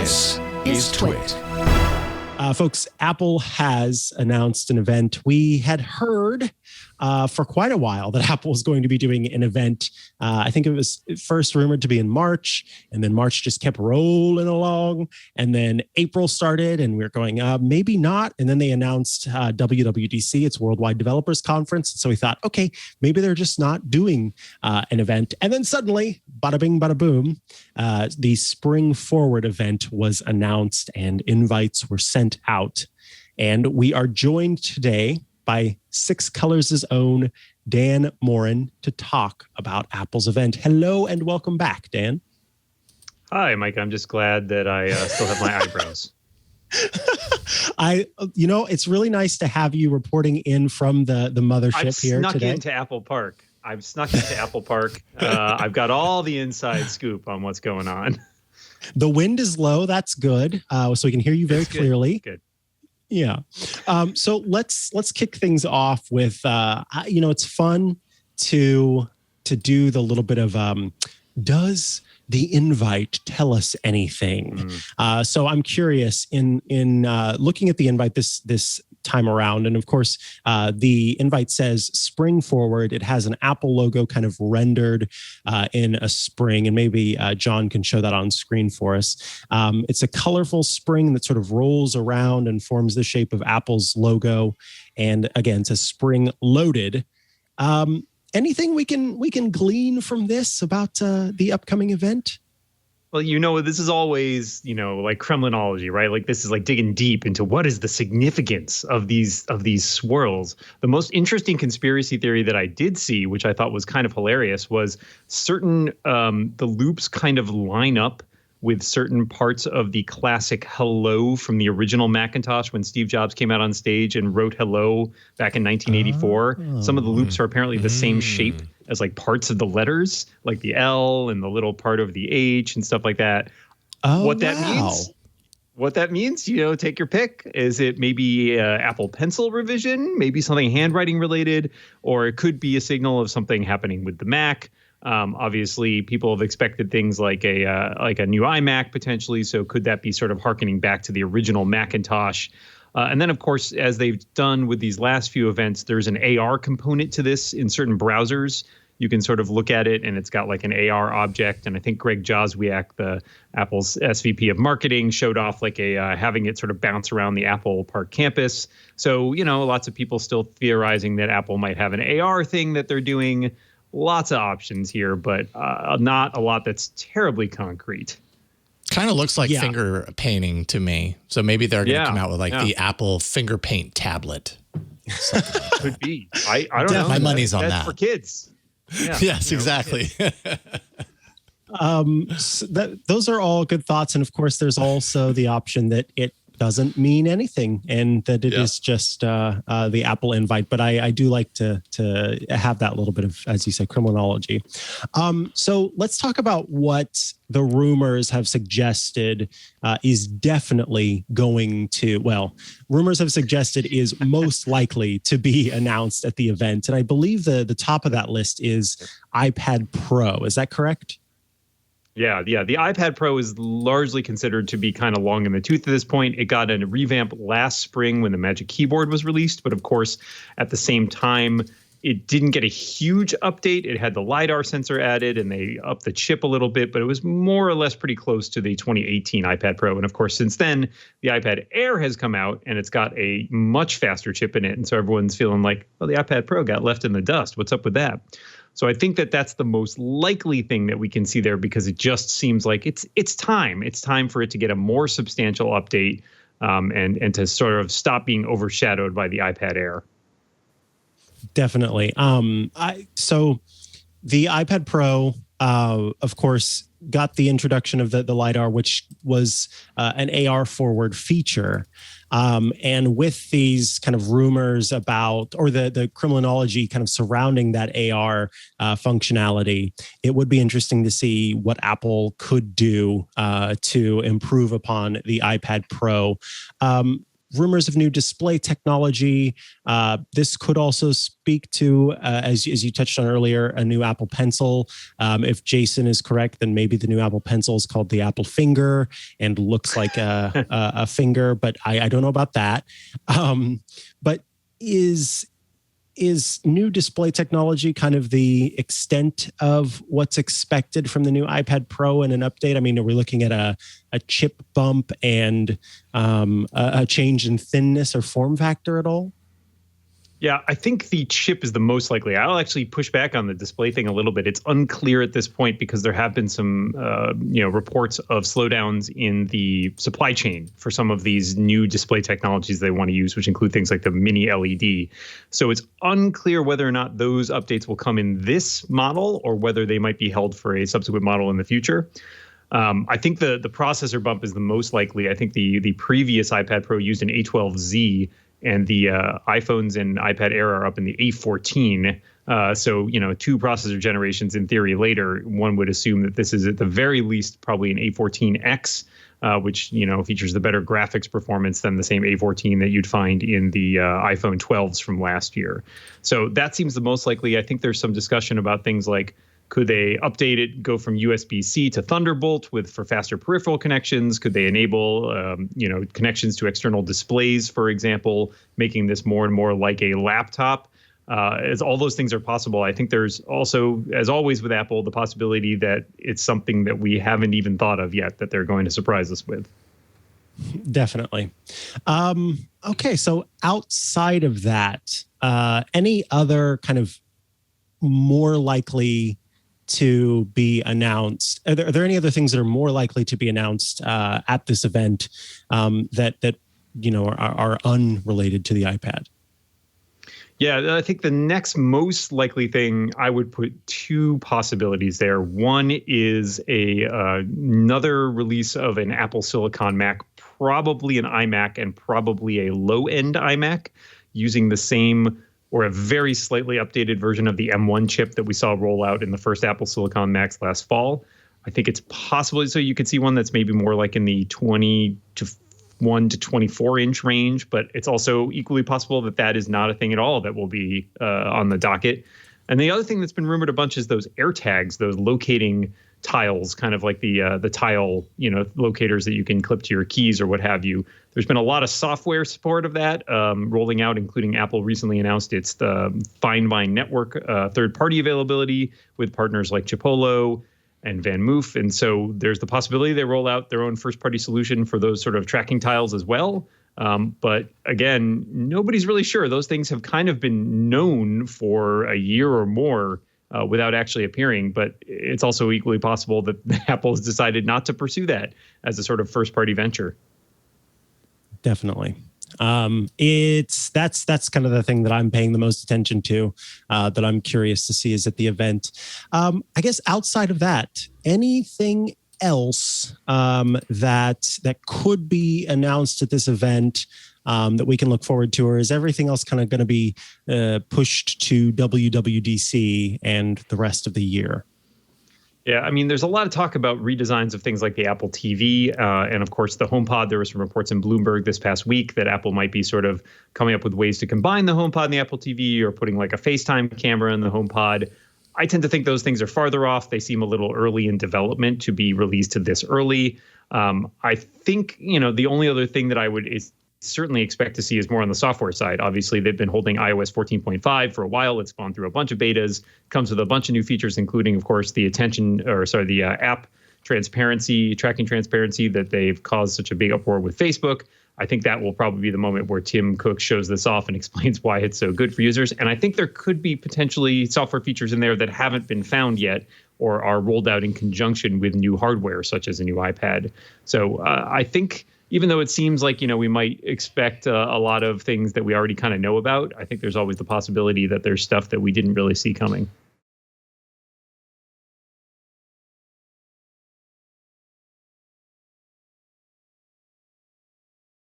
This is TWiT. Folks, Apple has announced an event. We had heard for quite a while that Apple was going to be doing an event. I think it was first rumored to be in March, and then March just kept rolling along. And then April started, and we were going, maybe not. And then they announced WWDC, it's Worldwide Developers Conference. So we thought, okay, maybe they're just not doing an event. And then suddenly, bada bing, bada boom, the Spring Forward event was announced and invites were sent out. And we are joined today by Six Colors' own Dan Moren to talk about Apple's event. Hello and welcome back, Dan. Hi, Mike. I'm just glad that I still have my eyebrows. It's really nice to have you reporting in from the mothership here today. I've snuck into Apple Park. I've got all the inside scoop on what's going on. The wind is low. That's good. So we can hear you very clearly. Good. Yeah. So let's kick things off with, it's fun to do the little bit of, does the invite tell us anything? So I'm curious in looking at the invite this time around. And of course, the invite says Spring Forward. It has an Apple logo kind of rendered in a spring. And maybe John can show that on screen for us. It's a colorful spring that sort of rolls around and forms the shape of Apple's logo. And again, it says Spring Loaded. Anything we can glean from this about the upcoming event? Well, this is always, like Kremlinology, right? Like this is like digging deep into what is the significance of these swirls. The most interesting conspiracy theory that I did see, which I thought was kind of hilarious, was certain the loops kind of line up with certain parts of the classic hello from the original Macintosh when Steve Jobs came out on stage and wrote hello back in 1984. Some of the loops are apparently the same shape as like parts of the letters, like the L and the little part of the H and stuff like that. What that means, take your pick. Is it maybe Apple Pencil revision, maybe something handwriting related, or it could be a signal of something happening with the Mac. Obviously, people have expected things like a new iMac potentially. So could that be sort of hearkening back to the original Macintosh? And then, of course, as they've done with these last few events, there's an AR component to this in certain browsers. You can sort of look at it and it's got like an AR object. And I think Greg Joswiak, the Apple's SVP of marketing, showed off like having it sort of bounce around the Apple Park campus. So, lots of people still theorizing that Apple might have an AR thing that they're doing. Lots of options here, but not a lot that's terribly concrete. Kind of looks like finger painting to me. So maybe they're going to come out with the Apple finger paint tablet. Could be. I don't know. My money's on that. For kids. Yeah, yes, exactly. So those are all good thoughts. And of course, there's also the option that it doesn't mean anything and that it is just the Apple invite. But I do like to have that little bit of, as you say, criminology. So let's talk about what the rumors have suggested is definitely going to, rumors have suggested is most likely to be announced at the event. And I believe the top of that list is iPad Pro. Is that correct? Yeah. The iPad Pro is largely considered to be kind of long in the tooth at this point. It got a revamp last spring when the Magic Keyboard was released. But of course, at the same time, it didn't get a huge update. It had the LiDAR sensor added and they upped the chip a little bit, but it was more or less pretty close to the 2018 iPad Pro. And of course, since then, the iPad Air has come out and it's got a much faster chip in it. And so everyone's feeling like, the iPad Pro got left in the dust. What's up with that? So I think that that's the most likely thing that we can see there because it just seems like it's time. It's time for it to get a more substantial update and to sort of stop being overshadowed by the iPad Air. Definitely. So the iPad Pro, of course, got the introduction of the LiDAR, which was an AR forward feature. And with these kind of rumors about, or the criminology kind of surrounding that AR functionality, it would be interesting to see what Apple could do to improve upon the iPad Pro. rumors of new display technology. This could also speak to, as you touched on earlier, a new Apple Pencil. If Jason is correct, then maybe the new Apple Pencil is called the Apple Finger and looks like a finger, but I don't know about that. But is new display technology kind of the extent of what's expected from the new iPad Pro and an update? I mean, are we looking at a chip bump and a change in thinness or form factor at all? Yeah, I think the chip is the most likely. I'll actually push back on the display thing a little bit. It's unclear at this point because there have been some, reports of slowdowns in the supply chain for some of these new display technologies they want to use, which include things like the mini LED. So it's unclear whether or not those updates will come in this model or whether they might be held for a subsequent model in the future. I think the processor bump is the most likely. I think the previous iPad Pro used an A12Z. And the iPhones and iPad Air are up in the A14. So, two processor generations in theory later, one would assume that this is at the very least probably an A14X, which, features the better graphics performance than the same A14 that you'd find in the iPhone 12s from last year. So that seems the most likely. I think there's some discussion about things like, could they update it, go from USB-C to Thunderbolt for faster peripheral connections? Could they enable, connections to external displays, for example, making this more and more like a laptop? As all those things are possible, I think there's also, as always with Apple, the possibility that it's something that we haven't even thought of yet that they're going to surprise us with. Definitely. Okay, so outside of that, any other kind of more likely to be announced? Are there any other things that are more likely to be announced at this event that are unrelated to the iPad? Yeah, I think the next most likely thing, I would put two possibilities there. One is another release of an Apple Silicon Mac, probably an iMac and probably a low-end iMac using the same or a very slightly updated version of the M1 chip that we saw roll out in the first Apple Silicon Macs last fall. I think it's possible. So you could see one that's maybe more like in the 21 to 24 inch range, but it's also equally possible that that is not a thing at all that will be on the docket. And the other thing that's been rumored a bunch is those AirTags, those locating tiles, kind of like the tile, locators that you can clip to your keys or what have you. There's been a lot of software support of that rolling out, including Apple recently announced its Find My Network third-party availability with partners like Chipolo and Van Moof. And so there's the possibility they roll out their own first-party solution for those sort of tracking tiles as well. But again, nobody's really sure. Those things have kind of been known for a year or more without actually appearing. But it's also equally possible that Apple has decided not to pursue that as a sort of first-party venture. Definitely. That's kind of the thing that I'm paying the most attention to, that I'm curious to see is at the event. I guess outside of that, anything else that could be announced at this event that we can look forward to, or is everything else kind of going to be pushed to WWDC and the rest of the year? Yeah, I mean, there's a lot of talk about redesigns of things like the Apple TV and, of course, the HomePod. There were some reports in Bloomberg this past week that Apple might be sort of coming up with ways to combine the HomePod and the Apple TV, or putting like a FaceTime camera in the HomePod. I tend to think those things are farther off. They seem a little early in development to be released this early. I think, the only other thing that I would certainly expect to see is more on the software side. Obviously, they've been holding iOS 14.5 for a while. It's gone through a bunch of betas, comes with a bunch of new features, including, of course, the app transparency, tracking transparency that they've caused such a big uproar with Facebook. I think that will probably be the moment where Tim Cook shows this off and explains why it's so good for users. And I think there could be potentially software features in there that haven't been found yet or are rolled out in conjunction with new hardware, such as a new iPad. So I think, even though it seems like, we might expect a lot of things that we already kind of know about, I think there's always the possibility that there's stuff that we didn't really see coming.